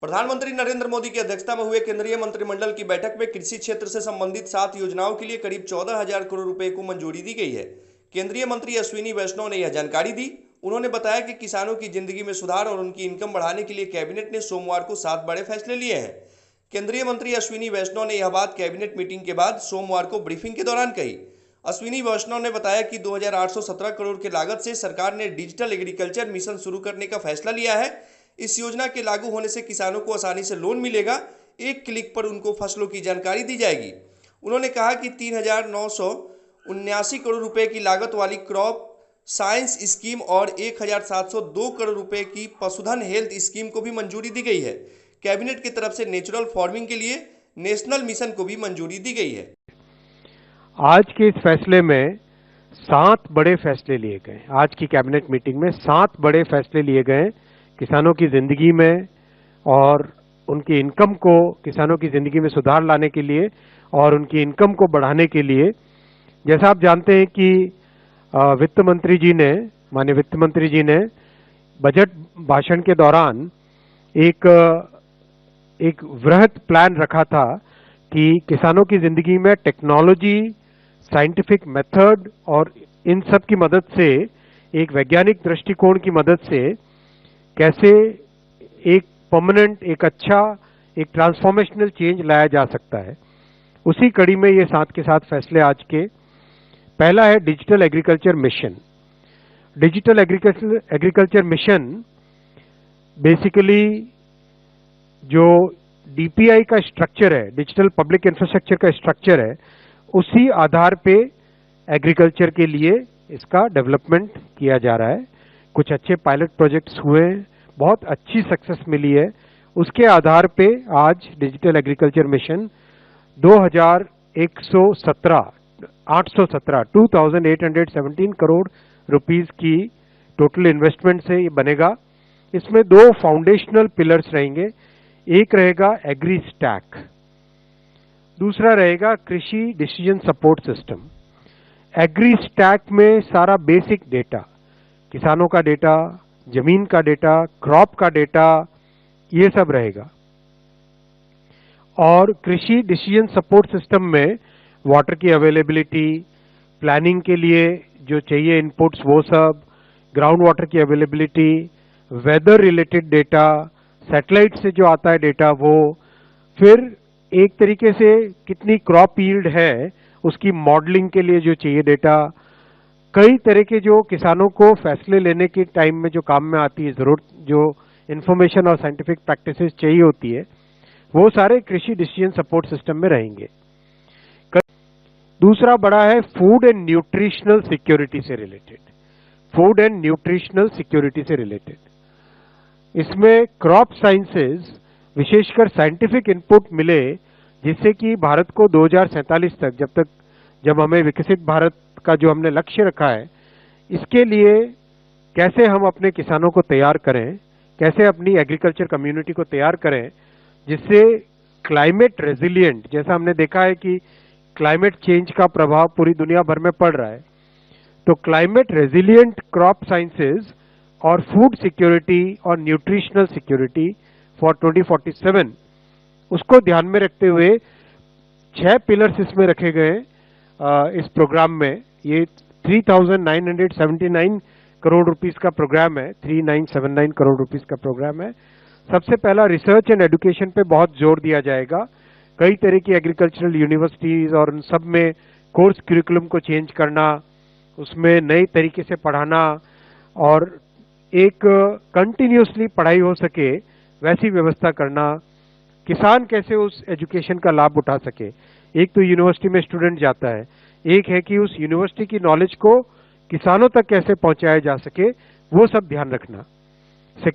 प्रधानमंत्री नरेंद्र मोदी की अध्यक्षता में हुए केंद्रीय मंत्रिमंडल की बैठक में कृषि क्षेत्र से संबंधित 7 योजनाओं के लिए करीब 14,000 करोड़ रुपए को मंजूरी दी गई है। केंद्रीय मंत्री अश्विनी वैष्णव ने यह जानकारी दी। उन्होंने बताया कि किसानों की जिंदगी में सुधार और उनकी इनकम बढ़ाने के लिए कैबिनेट ने सोमवार को 7 बड़े फैसले लिए हैं। केंद्रीय मंत्री अश्विनी वैष्णव ने यह बात कैबिनेट मीटिंग के बाद सोमवार को ब्रीफिंग के दौरान कही। अश्विनी वैष्णव ने बताया कि 2,817 करोड़ की लागत से सरकार ने डिजिटल एग्रीकल्चर मिशन शुरू करने का फैसला लिया है। इस योजना के लागू होने से किसानों को आसानी से लोन मिलेगा। एक क्लिक पर उनको फसलों की जानकारी दी जाएगी। उन्होंने कहा कि 3,979 करोड़ रुपए की लागत वाली क्रॉप साइंस स्कीम और 1,702 करोड़ रुपए की पशुधन हेल्थ स्कीम को भी मंजूरी दी गई है। कैबिनेट की तरफ से नेचुरल फार्मिंग के लिए नेशनल मिशन को भी मंजूरी दी गई है। आज के इस फैसले में 7 बड़े फैसले लिए गए। आज की कैबिनेट मीटिंग में 7 बड़े फैसले लिए गए किसानों की जिंदगी में और उनकी इनकम को, किसानों की जिंदगी में सुधार लाने के लिए और उनकी इनकम को बढ़ाने के लिए। जैसा आप जानते हैं कि वित्त मंत्री जी ने, माननीय वित्त मंत्री जी ने बजट भाषण के दौरान एक वृहद प्लान रखा था कि किसानों की जिंदगी में टेक्नोलॉजी, साइंटिफिक मेथड और इन सब की मदद से, एक वैज्ञानिक दृष्टिकोण की मदद से कैसे एक परमानेंट, एक अच्छा, एक ट्रांसफॉर्मेशनल चेंज लाया जा सकता है। उसी कड़ी में ये 7 के 7 फैसले आज के। पहला है digital agriculture mission. Digital agriculture mission basically जो डीपीआई का स्ट्रक्चर है, डिजिटल पब्लिक इंफ्रास्ट्रक्चर का स्ट्रक्चर है, उसी आधार पे एग्रीकल्चर के लिए इसका डेवलपमेंट किया जा रहा है। कुछ अच्छे पायलट प्रोजेक्ट्स हुए, बहुत अच्छी सक्सेस मिली है। उसके आधार पे आज digital agriculture mission 2,817 crore rupees की टोटल इन्वेस्टमेंट से ये बनेगा। इसमें 2 फाउंडेशनल पिलर्स रहेंगे। एक रहेगा एग्री स्टैक, दूसरा रहेगा कृषि decision support system. Agri stack में सारा बेसिक डेटा, किसानों का डेटा, जमीन का डेटा, क्रॉप का डेटा, ये सब रहेगा। और कृषि डिसीजन सपोर्ट सिस्टम में वाटर की अवेलेबिलिटी, प्लानिंग के लिए जो चाहिए इनपुट्स वो सब, ग्राउंड वाटर की availability, weather related data, satellite से जो आता है डेटा वो, फिर एक तरीके से कितनी क्रॉप यील्ड है उसकी मॉडलिंग के लिए जो चाहिए डेटा, कई तरह के जो किसानों को फैसले लेने के टाइम में जो काम में आती है जरूरत, जो इंफॉर्मेशन और साइंटिफिक प्रैक्टिसेस चाहिए होती है, वो सारे कृषि डिसीजन सपोर्ट सिस्टम में रहेंगे। दूसरा बड़ा है फूड एंड न्यूट्रिशनल सिक्योरिटी से related. Food and nutritional security से रिलेटेड इसमें क्रॉप साइंसेज, विशेषकर साइंटिफिक इनपुट मिले, जिससे कि भारत को 2047 तक, जब हमें विकसित भारत का जो हमने लक्ष्य रखा है, इसके लिए कैसे हम अपने किसानों को तैयार करें, कैसे अपनी एग्रीकल्चर कम्युनिटी को तैयार करें, जिससे क्लाइमेट रेजिलिएंट, जैसा हमने देखा है कि क्लाइमेट चेंज का प्रभाव पूरी दुनिया भर में पड़ रहा है, तो क्लाइमेट रेजिलिएंट क्रॉप साइंसेज और फूड सिक्योरिटी और न्यूट्रिशनल सिक्योरिटी फॉर 2047, उसको ध्यान में रखते हुए 6 पिलर्स इसमें रखे गए इस प्रोग्राम में। ये 3,979 करोड़ रुपीस का प्रोग्राम है, 3,979 करोड़ रुपीस का प्रोग्राम है। सबसे पहला रिसर्च एंड एजुकेशन पे बहुत जोर दिया जाएगा। कई तरह की एग्रीकल्चरल यूनिवर्सिटीज और उन सब में कोर्स करिकुलम को चेंज करना, उसमें नए तरीके से पढ़ाना और एक कंटिन्यूसली पढ़ाई हो सके वैसी व्यवस्था करना, किसान कैसे उस एजुकेशन का लाभ उठा सके। एक तो यूनिवर्सिटी में स्टूडेंट जाता है, एक है कि उस यूनिवर्सिटी की नॉलेज को किसानों तक कैसे पहुंचाया जा सके, वो सब ध्यान रखना। सेकेंड